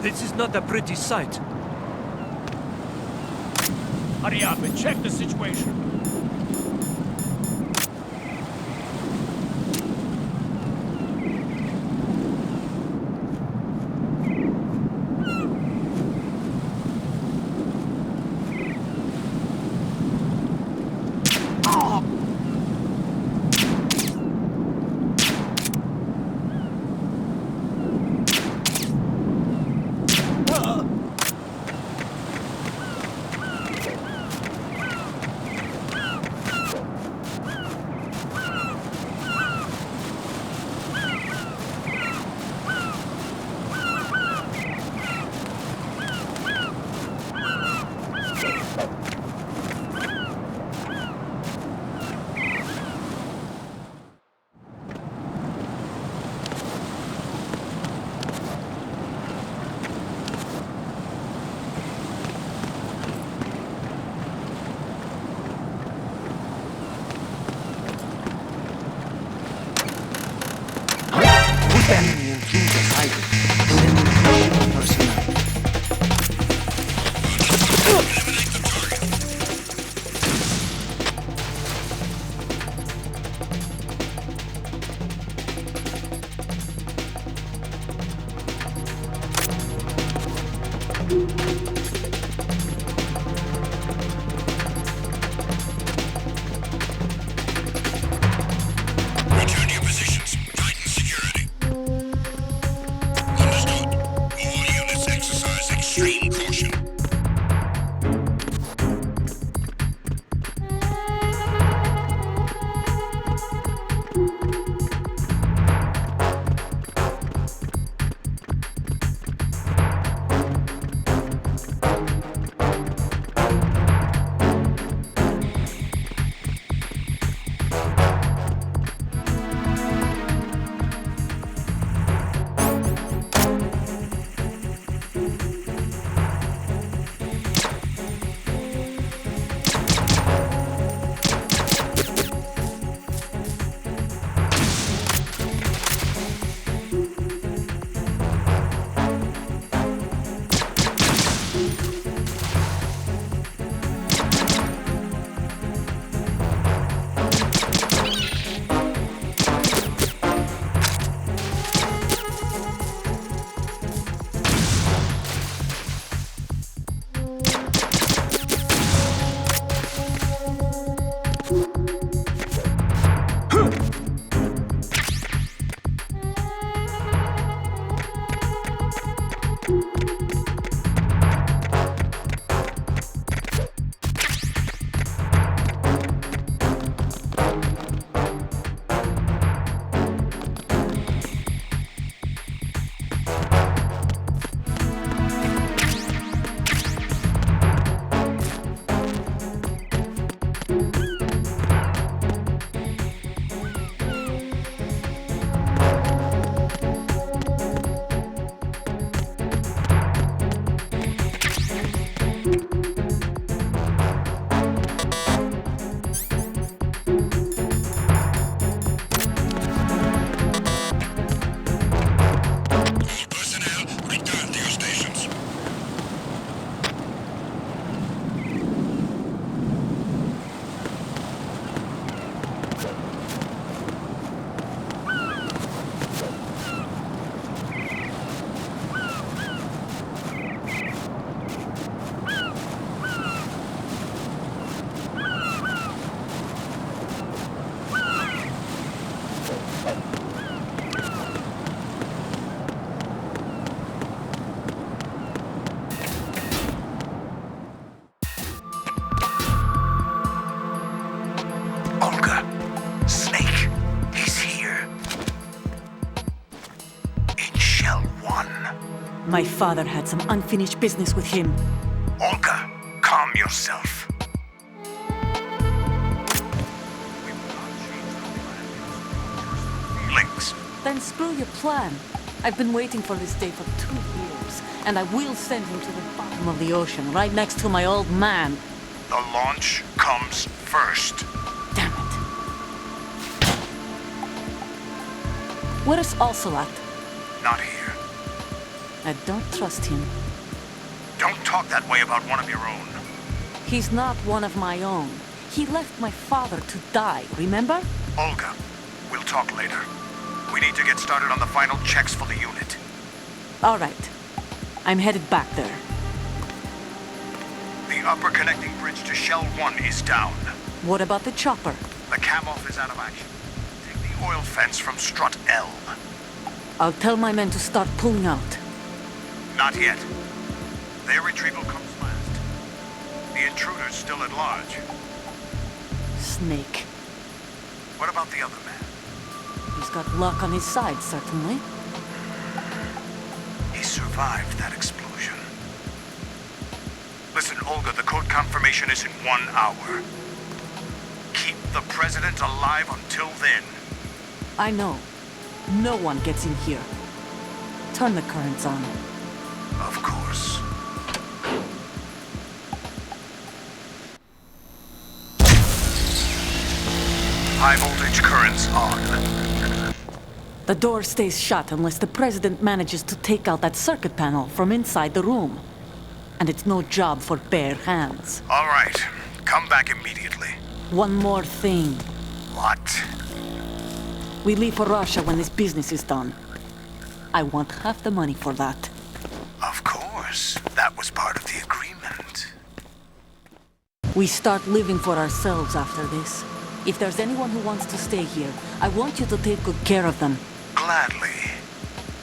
This is not a pretty sight. Hurry up and check the situation. Family and things aside, sending personnel. Return to your positions. Tighten security. Understood. All units exercise extreme caution. Personnel, return to your stations. Olga, Snake, he's here. In Shell 1. My father had some unfinished business with him. Olga, calm yourself. Links. Then screw your plan. I've been waiting for this day for 2 years, and I will send him to the bottom of the ocean, right next to my old man. The launch comes first. Damn it. Where's Ocelot? Not here. I don't trust him. Don't talk that way about one of your own. He's not one of my own. He left my father to die, remember? Olga, we'll talk later. We need to get started on the final checks for the unit. All right. I'm headed back there. The upper connecting bridge to Shell 1 is down. What about the chopper? The cam-off is out of action. Take the oil fence from strut L. I'll tell my men to start pulling out. Not yet. Their retrieval comes last. The intruder's still at large. Snake. What about the other man? He's got luck on his side, certainly. He survived that explosion. Listen, Olga, the code confirmation is in 1 hour. Keep the president alive until then. I know. No one gets in here. Turn the currents on. Of course. High voltage currents on. The door stays shut unless the president manages to take out that circuit panel from inside the room. And it's no job for bare hands. All right. Come back immediately. One more thing. What? We leave for Russia when this business is done. I want half the money for that. Of course. That was part of the agreement. We start living for ourselves after this. If there's anyone who wants to stay here, I want you to take good care of them. Gladly.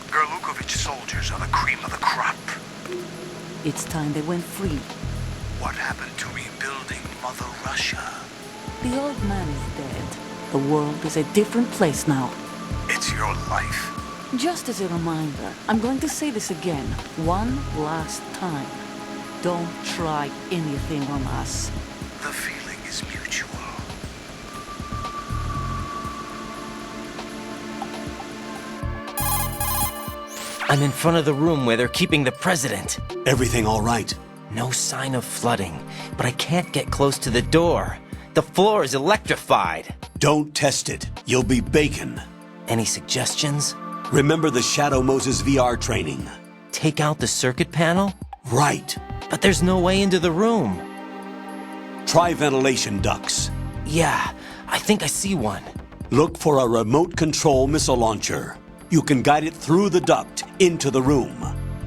Gerlukovich soldiers are the cream of the crop. It's time they went free. What happened to rebuilding Mother Russia? The old man is dead. The world is a different place now. It's your life. Just as a reminder, I'm going to say this again, one last time. Don't try anything on us. The feeling is mutual. I'm in front of the room where they're keeping the president. Everything all right? No sign of flooding, but I can't get close to the door. The floor is electrified. Don't test it. You'll be bacon. Any suggestions? Remember the Shadow Moses VR training? Take out the circuit panel? Right. But there's no way into the room. Try ventilation ducts. Yeah, I think I see one. Look for a remote control missile launcher. You can guide it through the duct into the room.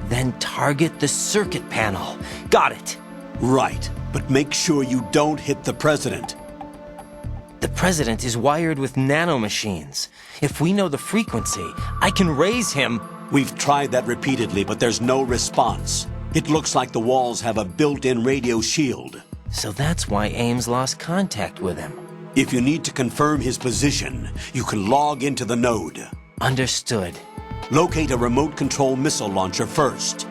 Then target the circuit panel. Got it. Right, but make sure you don't hit the president. The president is wired with nanomachines. If we know the frequency, I can raise him. We've tried that repeatedly, but there's no response. It looks like the walls have a built-in radio shield. So that's why Ames lost contact with him. If you need to confirm his position, you can log into the node. Understood. Locate a remote control missile launcher first.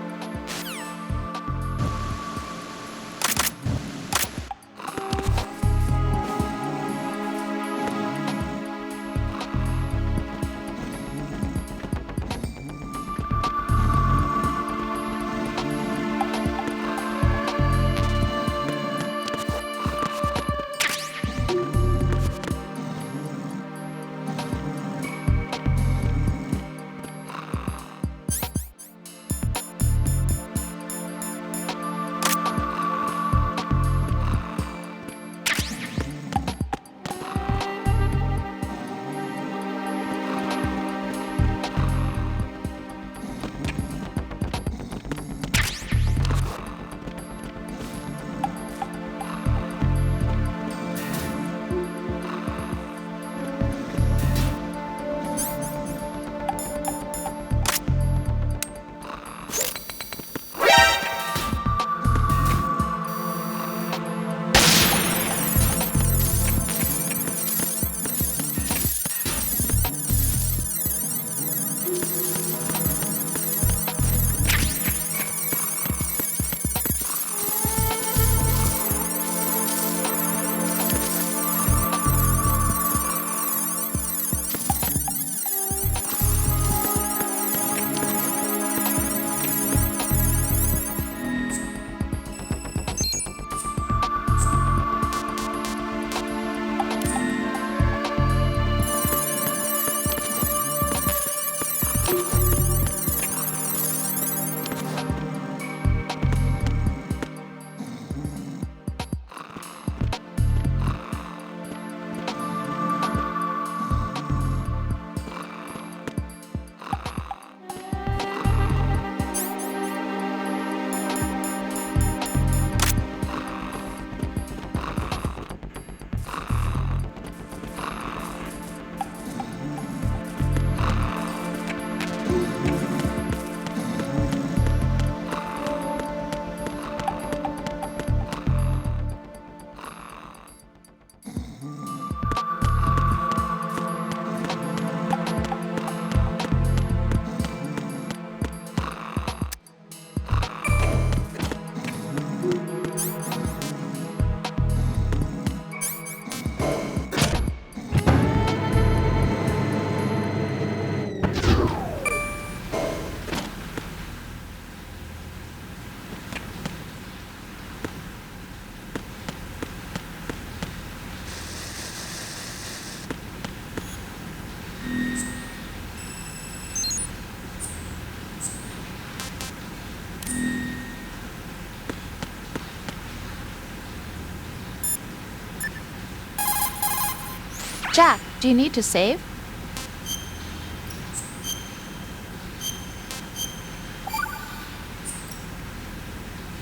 Jack, do you need to save?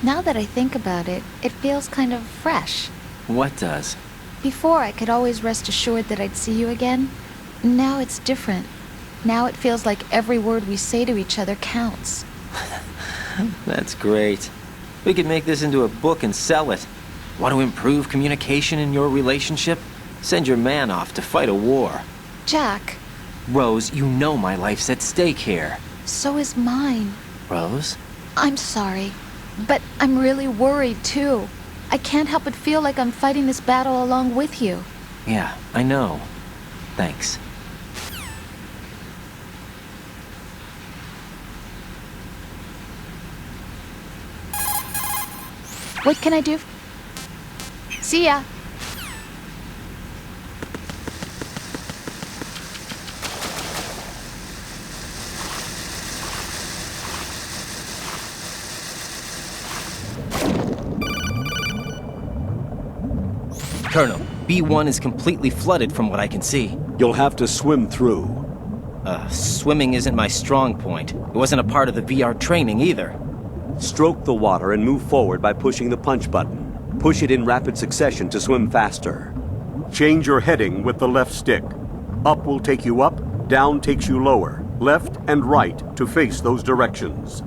Now that I think about it, it feels kind of fresh. What does? Before, I could always rest assured that I'd see you again. Now it's different. Now it feels like every word we say to each other counts. That's great. We could make this into a book and sell it. Want to improve communication in your relationship? Send your man off to fight a war. Jack, Rose, you know my life's at stake here. so is mine. Rose? I'm sorry, but I'm really worried too. I can't help but feel like I'm fighting this battle along with you. Yeah, I know. Thanks. What can I do? See ya. Colonel, B1 is completely flooded from what I can see. You'll have to swim through. Swimming isn't my strong point. It wasn't a part of the VR training either. Stroke the water and move forward by pushing the punch button. Push it in rapid succession to swim faster. Change your heading with the left stick. Up will take you up, down takes you lower, left and right to face those directions.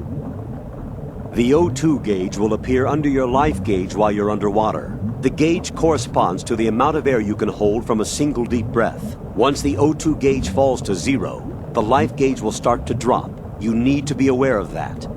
The O2 gauge will appear under your life gauge while you're underwater. The gauge corresponds to the amount of air you can hold from a single deep breath. Once the O2 gauge falls to 0, the life gauge will start to drop. You need to be aware of that.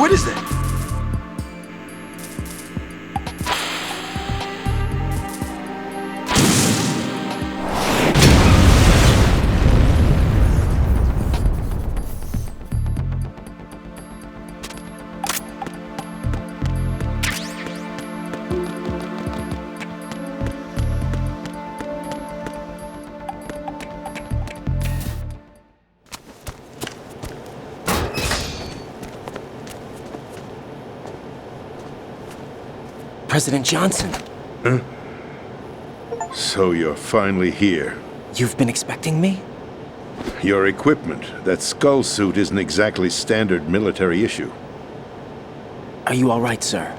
What is that? President Johnson, So you're finally here. you've been expecting me? Your equipment, that skull suit isn't exactly standard military issue. Are you all right, sir?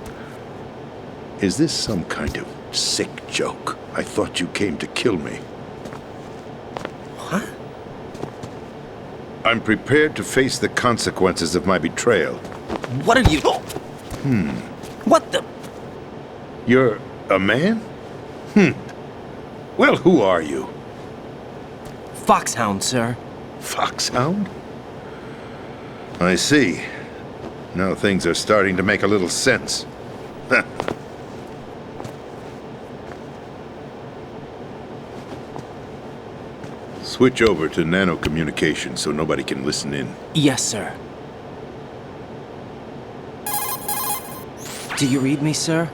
Is this some kind of sick joke? I thought you came to kill me. What? I'm prepared to face the consequences of my betrayal. What are you... What the... You're a man? Well, who are you? Foxhound, sir. Foxhound? I see. Now things are starting to make a little sense. Switch over to nano-communication so nobody can listen in. Yes, sir. Do you read me, sir?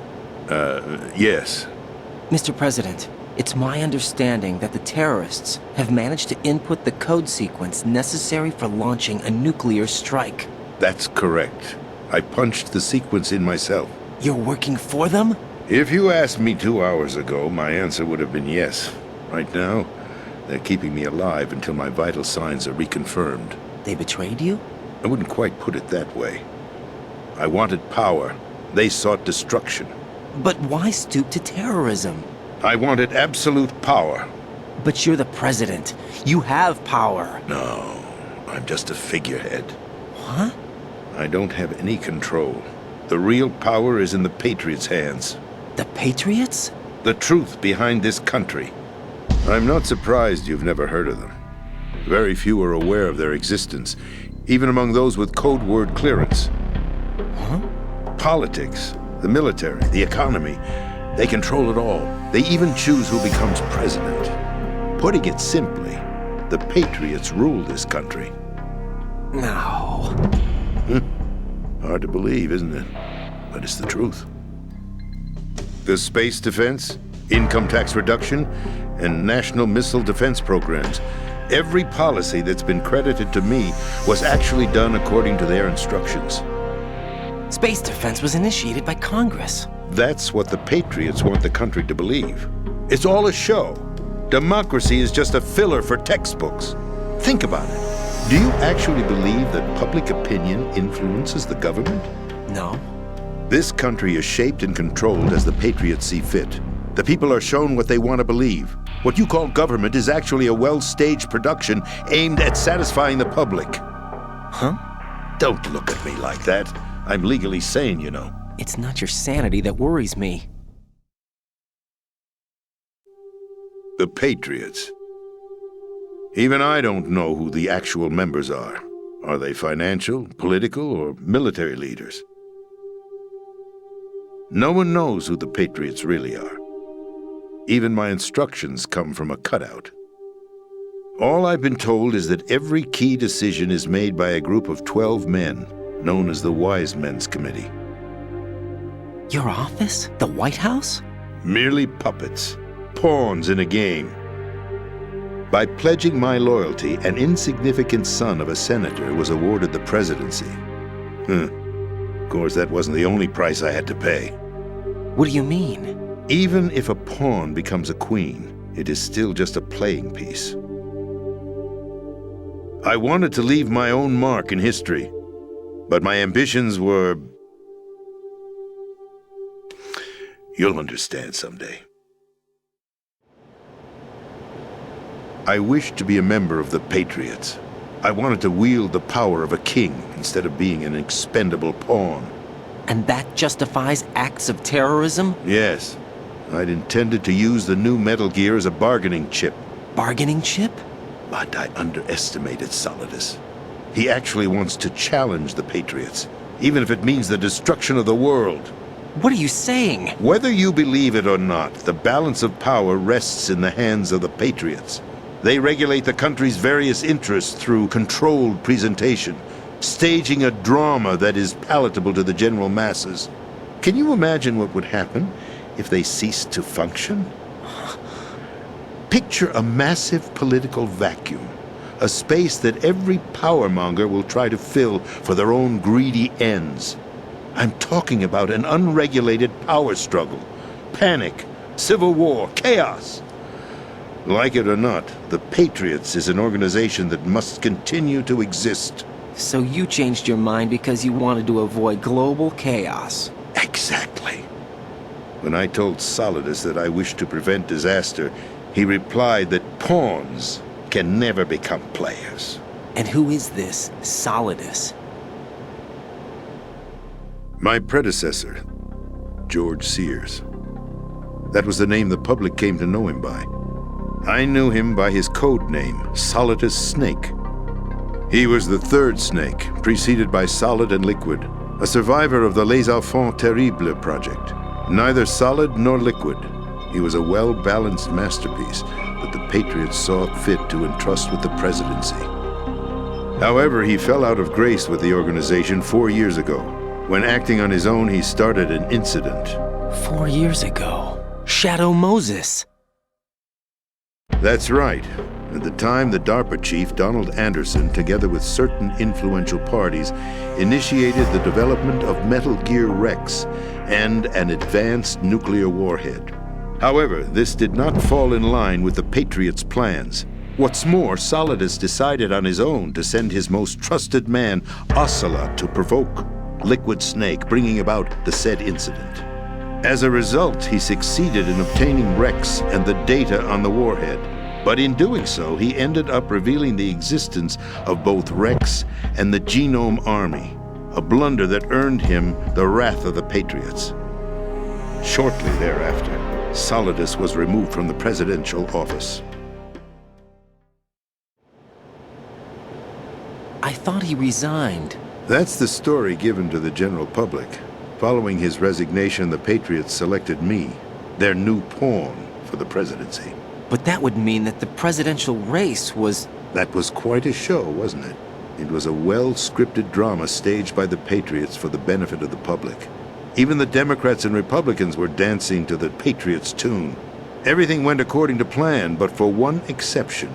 Yes. Mr. President, it's my understanding that the terrorists have managed to input the code sequence necessary for launching a nuclear strike. That's correct. I punched the sequence in myself. You're working for them? If you asked me 2 hours ago, my answer would have been yes. Right now, they're keeping me alive until my vital signs are reconfirmed. They betrayed you? I wouldn't quite put it that way. I wanted power. They sought destruction. But why stoop to terrorism? I wanted absolute power. But you're the president. You have power. No, I'm just a figurehead. What? I don't have any control. The real power is in the Patriots' hands. The Patriots? The truth behind this country. I'm not surprised you've never heard of them. Very few are aware of their existence, even among those with code word clearance. Huh? Politics, the military, the economy, they control it all. They even choose who becomes president. Putting it simply, the Patriots rule this country. No. Hard to believe, isn't it? But it's the truth. The space defense, income tax reduction, and national missile defense programs. Every policy that's been credited to me was actually done according to their instructions. Space defense was initiated by Congress. That's what the Patriots want the country to believe. It's all a show. Democracy is just a filler for textbooks. Think about it. Do you actually believe that public opinion influences the government? No. This country is shaped and controlled as the Patriots see fit. The people are shown what they want to believe. What you call government is actually a well-staged production aimed at satisfying the public. Huh? Don't look at me like that. I'm legally sane, you know. It's not your sanity that worries me. The Patriots. Even I don't know who the actual members are. Are they financial, political, or military leaders? No one knows who the Patriots really are. Even my instructions come from a cutout. All I've been told is that every key decision is made by a group of 12 men, known as the Wise Men's Committee. Your office? The White House? Merely puppets, pawns in a game. By pledging my loyalty, an insignificant son of a senator was awarded the presidency. Of course, that wasn't the only price I had to pay. What do you mean? Even if a pawn becomes a queen, it is still just a playing piece. I wanted to leave my own mark in history, but my ambitions were... You'll understand someday. I wished to be a member of the Patriots. I wanted to wield the power of a king instead of being an expendable pawn. And that justifies acts of terrorism? Yes. I'd intended to use the new Metal Gear as a bargaining chip. Bargaining chip? But I underestimated Solidus. He actually wants to challenge the Patriots. even if it means the destruction of the world. What are you saying? Whether you believe it or not, the balance of power rests in the hands of the Patriots. They regulate the country's various interests through controlled presentation, staging a drama that is palatable to the general masses. Can you imagine what would happen if they ceased to function? Picture a massive political vacuum, a space that every powermonger will try to fill for their own greedy ends. I'm talking about an unregulated power struggle, panic, civil war, chaos. Like it or not, the Patriots is an organization that must continue to exist. So you changed your mind because you wanted to avoid global chaos. Exactly. When I told Solidus that I wished to prevent disaster, he replied that pawns can never become players. And who is this Solidus? My predecessor, George Sears. That was the name the public came to know him by. I knew him by his code name, Solidus Snake. He was the third Snake, preceded by Solid and Liquid, a survivor of the Les Enfants Terribles project. Neither solid nor liquid, he was a well-balanced masterpiece that the Patriots saw fit to entrust with the presidency. However, he fell out of grace with the organization 4 years ago. When acting on his own, he started an incident. 4 years ago. Shadow Moses. That's right. At the time, the DARPA chief, Donald Anderson, together with certain influential parties, initiated the development of Metal Gear Rex and an advanced nuclear warhead. However, this did not fall in line with the Patriots' plans. What's more, Solidus decided on his own to send his most trusted man, Ocelot, to provoke Liquid Snake, bringing about the said incident. As a result, he succeeded in obtaining Rex and the data on the warhead. But in doing so, he ended up revealing the existence of both Rex and the Genome Army, a blunder that earned him the wrath of the Patriots. Shortly thereafter, Solidus was removed from the presidential office. I thought he resigned. That's the story given to the general public. Following his resignation, the Patriots selected me, their new pawn, for the presidency. But that would mean that the presidential race was... That was quite a show, wasn't it? It was a well-scripted drama staged by the Patriots for the benefit of the public. Even the Democrats and Republicans were dancing to the Patriots' tune. Everything went according to plan, but for one exception.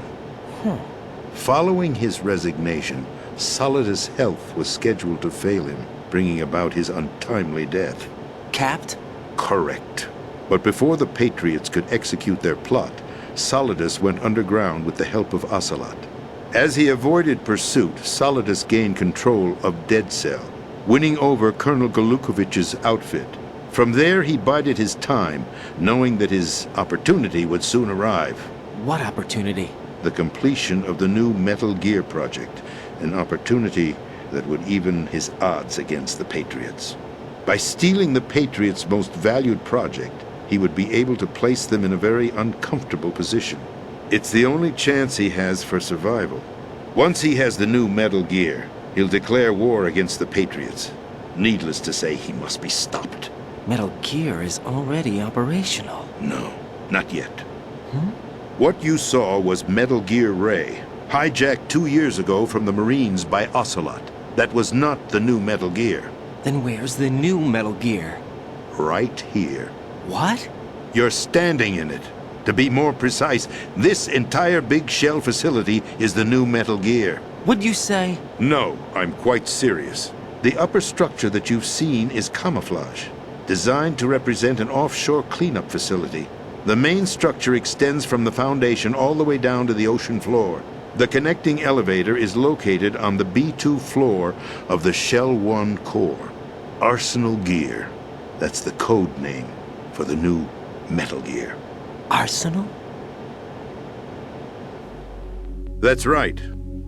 Following his resignation, Solidus' health was scheduled to fail him, bringing about his untimely death. Capped? Correct. But before the Patriots could execute their plot, Solidus went underground with the help of Ocelot. As he avoided pursuit, Solidus gained control of Dead Cell, winning over Colonel Golukovich's outfit. From there, he bided his time, knowing that his opportunity would soon arrive. What opportunity? The completion of the new Metal Gear project, an opportunity that would even his odds against the Patriots. By stealing the Patriots' most valued project, he would be able to place them in a very uncomfortable position. It's the only chance he has for survival. Once he has the new Metal Gear, he'll declare war against the Patriots. Needless to say, he must be stopped. Metal Gear is already operational. No, not yet. What you saw was Metal Gear Ray, hijacked 2 years ago from the Marines by Ocelot. That was not the new Metal Gear. Then where's the new Metal Gear? Right here. What? You're standing in it. To be more precise, this entire big shell facility is the new Metal Gear. What'd you say? No, I'm quite serious. The upper structure that you've seen is camouflage, designed to represent an offshore cleanup facility. The main structure extends from the foundation all the way down to the ocean floor. The connecting elevator is located on the B2 floor of the Shell 1 core. Arsenal Gear. That's the code name for the new Metal Gear. Arsenal? That's right.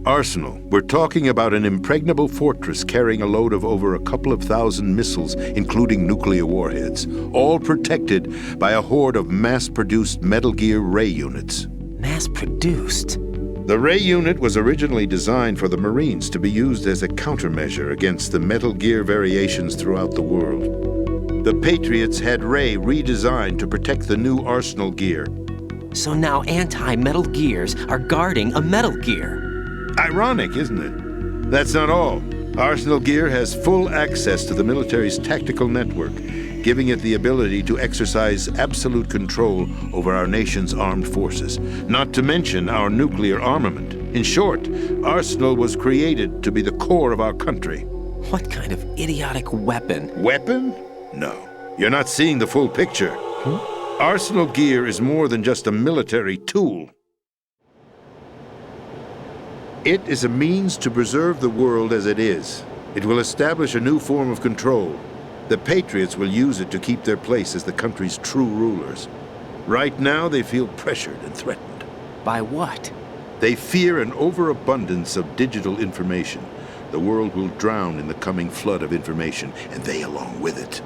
Arsenal. We're talking about an impregnable fortress carrying a load of over a couple of thousand missiles, including nuclear warheads, all protected by a horde of mass-produced Metal Gear Ray units. Mass-produced? The Ray unit was originally designed for the Marines to be used as a countermeasure against the Metal Gear variations throughout the world. The Patriots had Ray redesigned to protect the new Arsenal gear. So now anti-Metal Gears are guarding a Metal Gear. Ironic, isn't it? That's not all. Arsenal Gear has full access to the military's tactical network, giving it the ability to exercise absolute control over our nation's armed forces, not to mention our nuclear armament. In short, Arsenal was created to be the core of our country. What kind of idiotic weapon? Weapon? No. You're not seeing the full picture. Arsenal Gear is more than just a military tool. It is a means to preserve the world as it is. It will establish a new form of control. The Patriots will use it to keep their place as the country's true rulers. Right now, they feel pressured and threatened. By what? They fear an overabundance of digital information. The world will drown in the coming flood of information, and they along with it.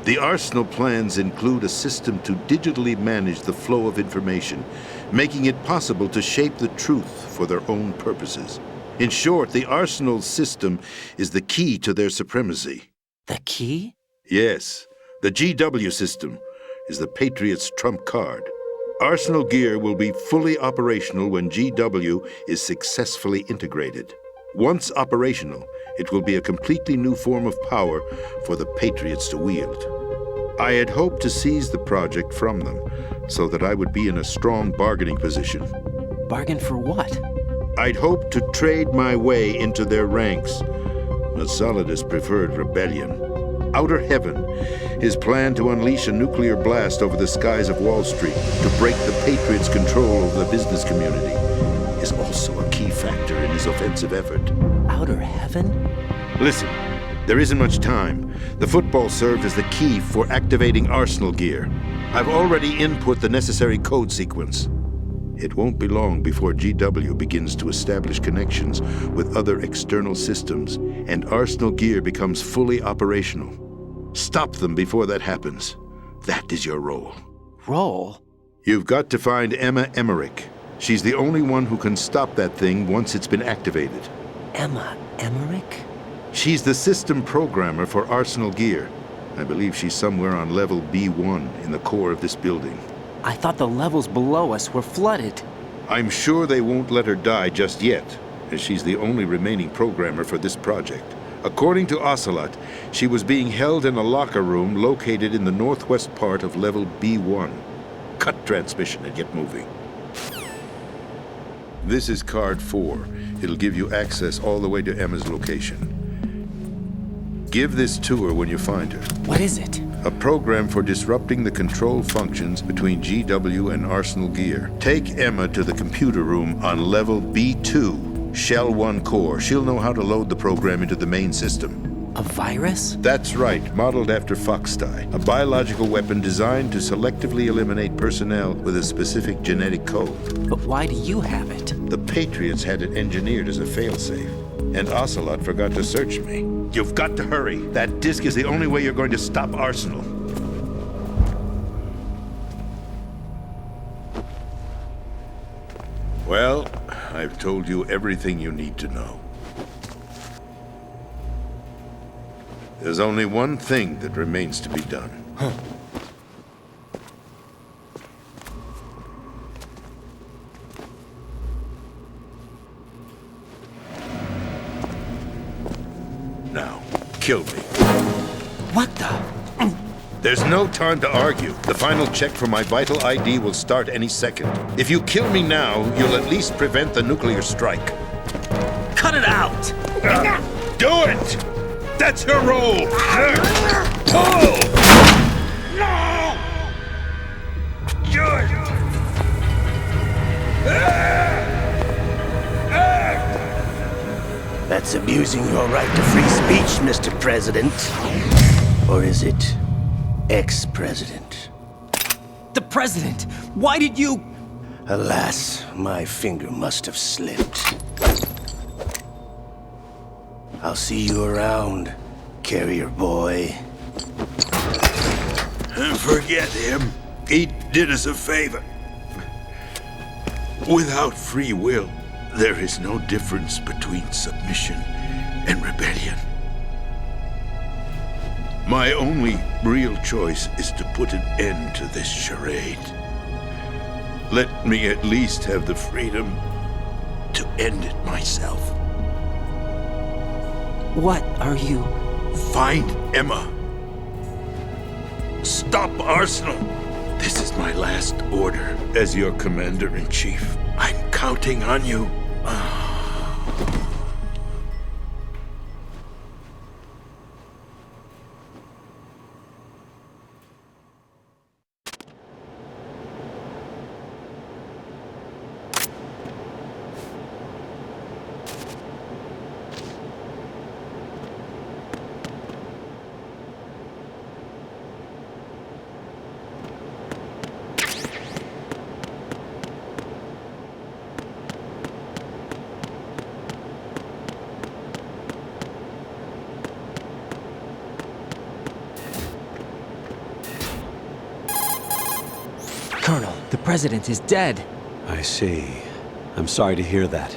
The Arsenal plans include a system to digitally manage the flow of information, making it possible to shape the truth for their own purposes. In short, the Arsenal system is the key to their supremacy. The key? Yes, the GW system is the Patriots' trump card. Arsenal Gear will be fully operational when GW is successfully integrated. Once operational, it will be a completely new form of power for the Patriots to wield. I had hoped to seize the project from them so that I would be in a strong bargaining position. Bargain for what? I'd hoped to trade my way into their ranks, but Solidus preferred rebellion. Outer Heaven, his plan to unleash a nuclear blast over the skies of Wall Street to break the Patriots' control over the business community, is also a key factor in his offensive effort. Outer Heaven? Listen, there isn't much time. The football served as the key for activating Arsenal Gear. I've already input the necessary code sequence. It won't be long before GW begins to establish connections with other external systems, and Arsenal Gear becomes fully operational. Stop them before that happens. That is your role. Role? You've got to find Emma Emmerich. She's the only one who can stop that thing once it's been activated. Emma Emmerich? She's the system programmer for Arsenal Gear. I believe she's somewhere on level B1 in the core of this building. I thought the levels below us were flooded. I'm sure they won't let her die just yet, as she's the only remaining programmer for this project. According to Ocelot, she was being held in a locker room located in the northwest part of level B1. Cut transmission and get moving. This is card 4. It'll give you access all the way to Emma's location. Give this to her when you find her. What is it? A program for disrupting the control functions between GW and Arsenal Gear. Take Emma to the computer room on level B2, Shell 1 core. She'll know how to load the program into the main system. A virus? That's right, modeled after Foxdie, a biological weapon designed to selectively eliminate personnel with a specific genetic code. But why do you have it? The Patriots had it engineered as a failsafe, and Ocelot forgot to search me. You've got to hurry. That disk is the only way you're going to stop Arsenal. Well, I've told you everything you need to know. There's only one thing that remains to be done. Now, kill me. What the? There's no time to argue. The final check for my vital ID will start any second. If you kill me now, you'll at least prevent the nuclear strike. Cut it out! Do it! That's your role! Pull! No! Do it! That's abusing your right to free speech, Mr. President. Or is it ex-president? The president! Why did you... Alas, my finger must have slipped. I'll see you around, carrier boy. Forget him. He did us a favor. Without free will, there is no difference between submission and rebellion. My only real choice is to put an end to this charade. Let me at least have the freedom to end it myself. What are you... Find Emma. Stop Arsenal. This is my last order as your commander-in-chief. I'm counting on you. Colonel, the president is dead. I see. I'm sorry to hear that.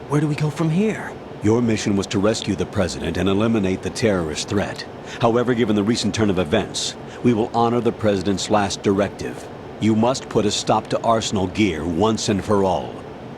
Where do we go from here? Your mission was to rescue the president and eliminate the terrorist threat. However, given the recent turn of events, we will honor the president's last directive. You must put a stop to Arsenal Gear once and for all.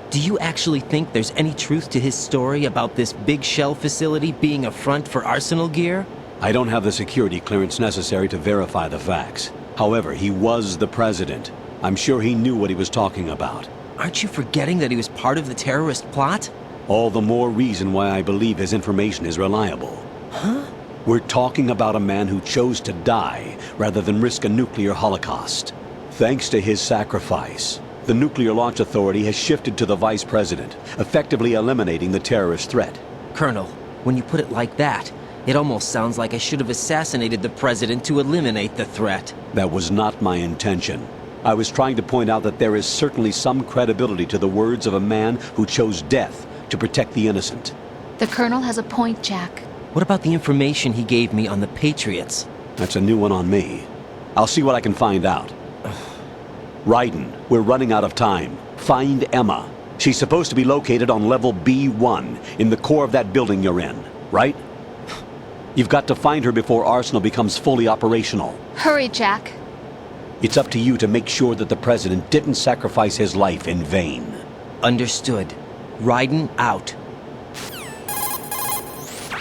Do you actually think there's any truth to his story about this big shell facility being a front for Arsenal Gear? I don't have the security clearance necessary to verify the facts. However, he was the president. I'm sure he knew what he was talking about. Aren't you forgetting that he was part of the terrorist plot? All the more reason why I believe his information is reliable. Huh? We're talking about a man who chose to die rather than risk a nuclear holocaust. Thanks to his sacrifice, the Nuclear Launch Authority has shifted to the vice president, effectively eliminating the terrorist threat. Colonel, when you put it like that, it almost sounds like I should have assassinated the president to eliminate the threat. That was not my intention. I was trying to point out that there is certainly some credibility to the words of a man who chose death to protect the innocent. The Colonel has a point, Jack. What about the information he gave me on the Patriots? That's a new one on me. I'll see what I can find out. Raiden, we're running out of time. Find Emma. She's supposed to be located on level B1, in the core of that building you're in, right? You've got to find her before Arsenal becomes fully operational. Hurry, Jack. It's up to you to make sure that the president didn't sacrifice his life in vain. Understood. Raiden out.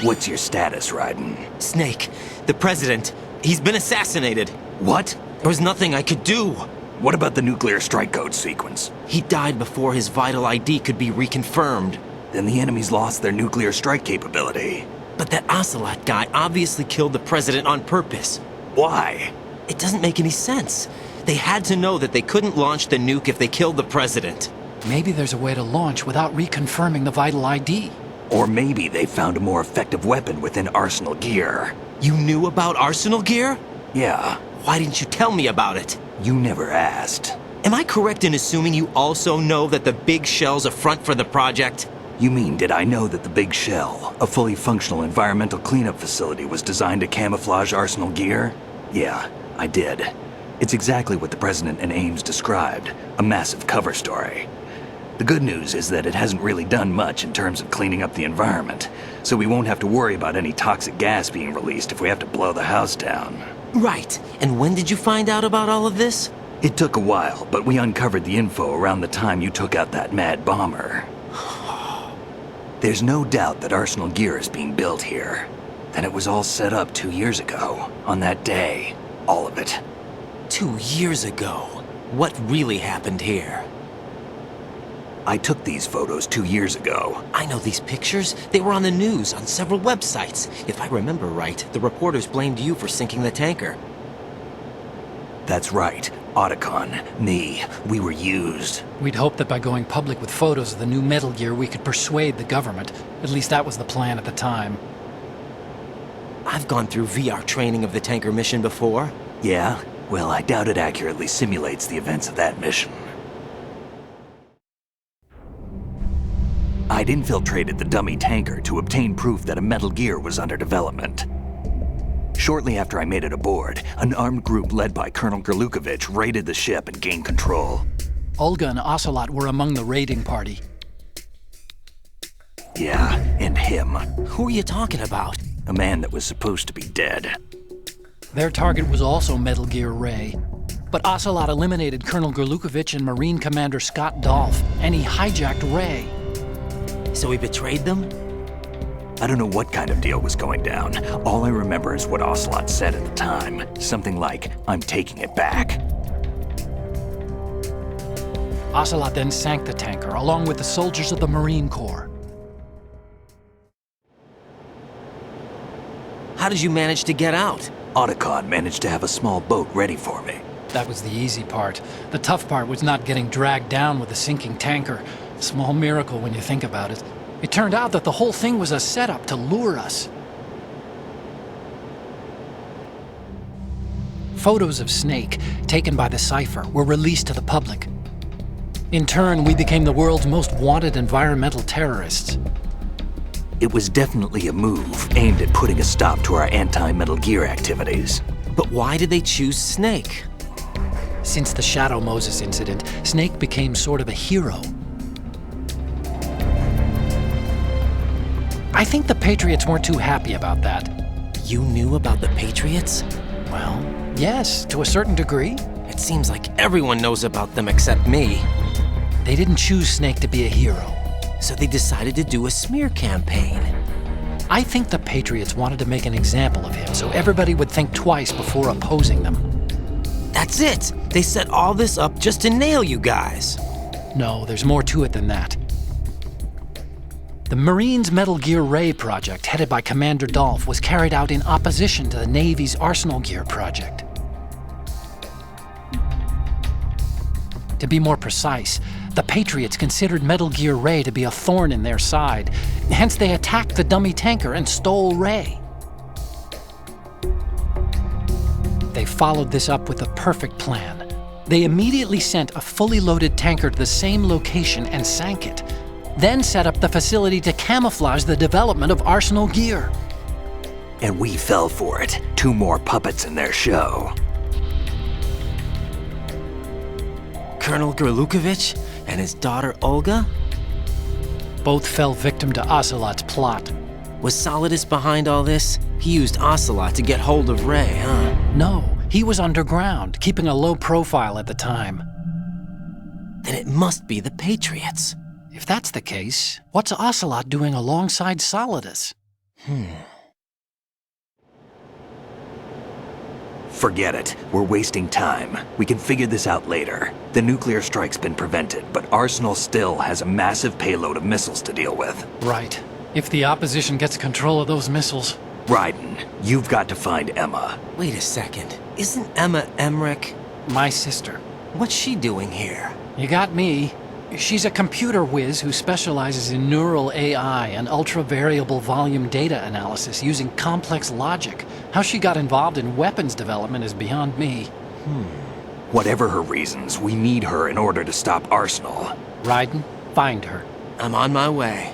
What's your status, Raiden? Snake, the president, he's been assassinated. What? There was nothing I could do. What about the nuclear strike code sequence? He died before his vital ID could be reconfirmed. Then the enemy's lost their nuclear strike capability. But that Ocelot guy obviously killed the president on purpose. Why? It doesn't make any sense. They had to know that they couldn't launch the nuke if they killed the president. Maybe there's a way to launch without reconfirming the vital ID. Or maybe they found a more effective weapon within Arsenal Gear. You knew about Arsenal Gear? Yeah. Why didn't you tell me about it? You never asked. Am I correct in assuming you also know that the Big Shell's a front for the project? You mean, did I know that the Big Shell, a fully functional environmental cleanup facility, was designed to camouflage Arsenal Gear? Yeah, I did. It's exactly what the President and Ames described, a massive cover story. The good news is that it hasn't really done much in terms of cleaning up the environment, so we won't have to worry about any toxic gas being released if we have to blow the house down. Right. And when did you find out about all of this? It took a while, but we uncovered the info around the time you took out that mad bomber. There's no doubt that Arsenal Gear is being built here. And it was all set up 2 years ago, on that day. All of it. 2 years ago? What really happened here? I took these photos 2 years ago. I know these pictures. They were on the news, on several websites. If I remember right, the reporters blamed you for sinking the tanker. That's right. Otacon, me, we were used. We'd hoped that by going public with photos of the new Metal Gear, we could persuade the government. At least that was the plan at the time. I've gone through VR training of the tanker mission before. Yeah? Well, I doubt it accurately simulates the events of that mission. I'd infiltrated the dummy tanker to obtain proof that a Metal Gear was under development. Shortly after I made it aboard, an armed group led by Colonel Gerlukovich raided the ship and gained control. Olga and Ocelot were among the raiding party. Yeah, and him. Who are you talking about? A man that was supposed to be dead. Their target was also Metal Gear Ray. But Ocelot eliminated Colonel Gorlukovich and Marine Commander Scott Dolph, and he hijacked Ray. So he betrayed them? I don't know what kind of deal was going down. All I remember is what Ocelot said at the time. Something like, "I'm taking it back." Ocelot then sank the tanker, along with the soldiers of the Marine Corps. How did you manage to get out? Otacon managed to have a small boat ready for me. That was the easy part. The tough part was not getting dragged down with a sinking tanker. Small miracle when you think about it. It turned out that the whole thing was a setup to lure us. Photos of Snake, taken by the Cypher, were released to the public. In turn, we became the world's most wanted environmental terrorists. It was definitely a move aimed at putting a stop to our anti-Metal Gear activities. But why did they choose Snake? Since the Shadow Moses incident, Snake became sort of a hero. I think the Patriots weren't too happy about that. You knew about the Patriots? Well, yes, to a certain degree. It seems like everyone knows about them except me. They didn't choose Snake to be a hero. So they decided to do a smear campaign. I think the Patriots wanted to make an example of him so everybody would think twice before opposing them. That's it! They set all this up just to nail you guys. No, there's more to it than that. The Marines' Metal Gear Ray project, headed by Commander Dolph, was carried out in opposition to the Navy's Arsenal Gear project. To be more precise, the Patriots considered Metal Gear Ray to be a thorn in their side. Hence, they attacked the dummy tanker and stole Ray. They followed this up with a perfect plan. They immediately sent a fully loaded tanker to the same location and sank it, then set up the facility to camouflage the development of Arsenal Gear. And we fell for it. 2 more puppets in their show. Colonel Gorlukovich and his daughter Olga? Both fell victim to Ocelot's plot. Was Solidus behind all this? He used Ocelot to get hold of Ray, huh? No, he was underground, keeping a low profile at the time. Then it must be the Patriots. If that's the case, what's Ocelot doing alongside Solidus? Forget it. We're wasting time. We can figure this out later. The nuclear strike's been prevented, but Arsenal still has a massive payload of missiles to deal with. Right. If the opposition gets control of those missiles... Raiden, you've got to find Emma. Wait a second. Isn't Emma Emmerich? My sister. What's she doing here? You got me. She's a computer whiz who specializes in neural AI and ultra-variable volume data analysis using complex logic. How she got involved in weapons development is beyond me. Whatever her reasons, we need her in order to stop Arsenal. Raiden, find her. I'm on my way.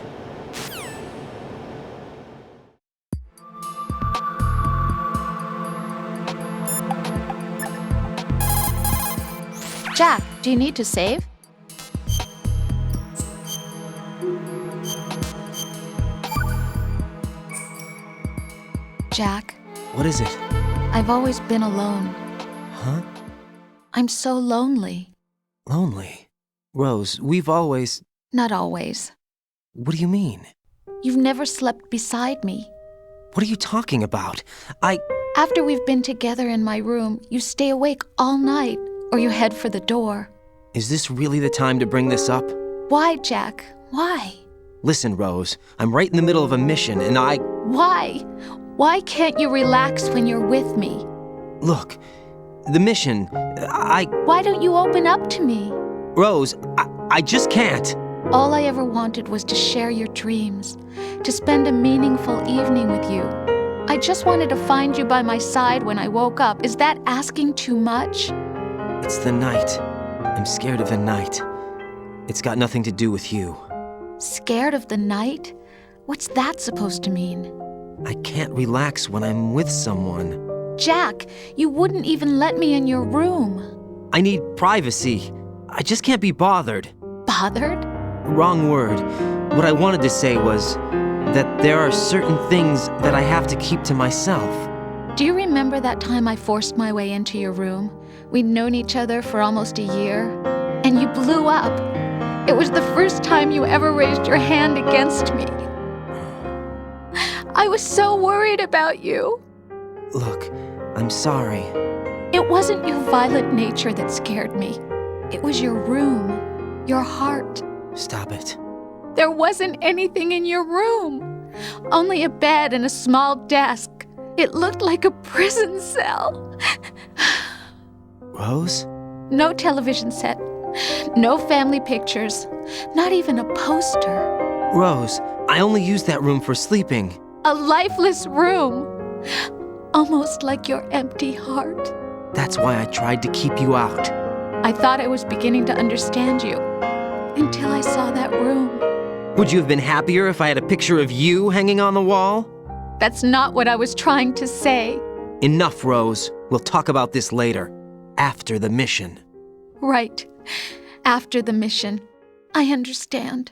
Jack, do you need to save? Jack, What is it? I've always been alone. Huh? I'm so lonely. Lonely. Rose, we've always... Not always. What do you mean? You've never slept beside me. What are you talking about? After we've been together in my room, you stay awake all night, or you head for the door. Is this really the time to bring this up? Why, Jack? Why? Listen, Rose, I'm right in the middle of a mission and Why? Why can't you relax when you're with me? Look, the mission, Why don't you open up to me? Rose, I just can't. All I ever wanted was to share your dreams, to spend a meaningful evening with you. I just wanted to find you by my side when I woke up. Is that asking too much? It's the night. I'm scared of the night. It's got nothing to do with you. Scared of the night? What's that supposed to mean? I can't relax when I'm with someone. Jack, you wouldn't even let me in your room. I need privacy. I just can't be bothered. Bothered? Wrong word. What I wanted to say was that there are certain things that I have to keep to myself. Do you remember that time I forced my way into your room? We'd known each other for almost a year, and you blew up. It was the first time you ever raised your hand against me. I was so worried about you. Look, I'm sorry. It wasn't your violent nature that scared me. It was your room, your heart. Stop it. There wasn't anything in your room. Only a bed and a small desk. It looked like a prison cell. Rose? No television set. No family pictures. Not even a poster. Rose, I only use that room for sleeping. A lifeless room. Almost like your empty heart. That's why I tried to keep you out. I thought I was beginning to understand you. Until I saw that room. Would you have been happier if I had a picture of you hanging on the wall? That's not what I was trying to say. Enough, Rose. We'll talk about this later. After the mission. Right. After the mission. I understand.